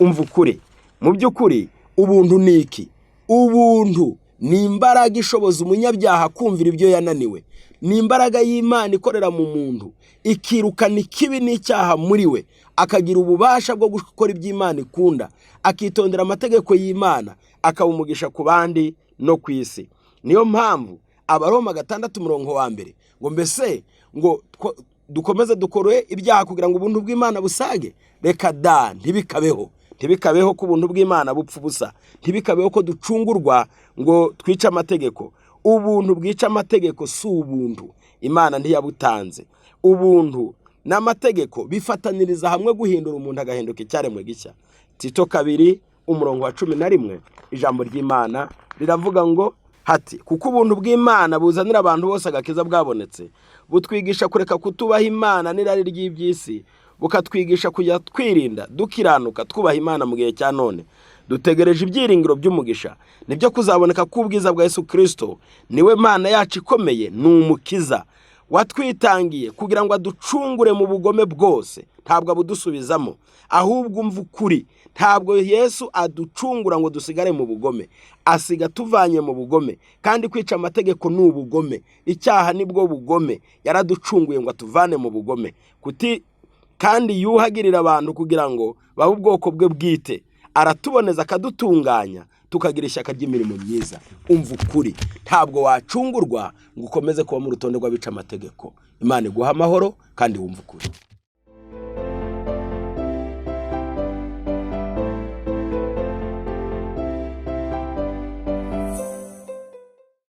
umva ukuri. Mu by'ukuri ubuntu ni iki? Ubuntu ni imbaraga ishoboza umunyabyaha kumvira ibyo yananiwe. Ni imbaraga y'Imana ikorera mu muntu ikirukana ikibi n'icyaha muri we, akagira ububasha bwo gukora iby'Imana ikunda, akitondera amategeko y'Imana, akawumugisha ku bandi no ku isi. Niyo mpamvu Abaroma 6:1 ngo mbese ngo dukomeze dukore ibyaha kugira ngo ubuntu bw'Imana busage? Reka da, ntibikabeho ko ubuntu bw'Imana bupfa ubusa, ntibikabeho ko ducungurwa ngo twice amategeko. Ubuntu bwica amategeko si ubuntu, Imana ntiyabutanze. Ubuntu n'amategeko bifataniriza hamwe guhindura umuntu agahinduka icyaremwe gishya. Tito 2:11 ijambo ry'Imana riravuga ngo hati, kuko ubuntu bw'Imana buzanira abantu bose agakiza bwabonetse, butwigisha kureka kutubaha Imana n'irari ry'iby'isi, bukatwigisha kujya twirinda dukiranuka twubaha Imana mu gihe cya none, dutegereje ibyiringiro by'umugisha nibyo kuzaboneka k'ubwiza bwa Yesu Kristo. Niwe Mana yacu ikomeye, ni umukiza watwitangiye kugira ngo aducungure mu bugome bwose, ntabwo abudusubizamo. Ahubwo umva ukuri, ntabwo Yesu aducungura ngo dusigare mu bugome, asiga tuvanye mu bugome. Kandi kwica amategeko ni ubugome, icyaha nibwo bugome. Yaraducunguye ngo atuvane mu bugome. Kandi yuhagirira abantu kugira ngo babe ubwoko bwe bwite, aratuboneza akadutunganya tukagira ishyaka ry'imirimo myiza. Umva ukuri, ntabwo wacungurwa ngo ukomeze kuba mu rutonde rw'abica amategeko. Imana iguha amahoro kandi wumva ukuri.